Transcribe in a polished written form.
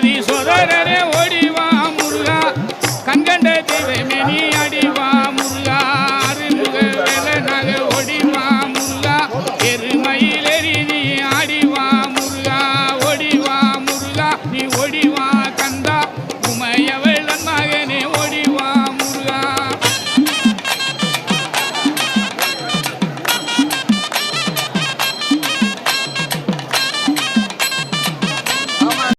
ஆதி சோதரரே ஓடிவா முருகா கண்கண்ட தெய்வமே நீ அடிவா முருகா அருமுக வேலனாக ஓடிவா முருகா எருமையிலேறி நீ ஆடிவா முருகா ஓடிவா முருகா நீ ஓடிவா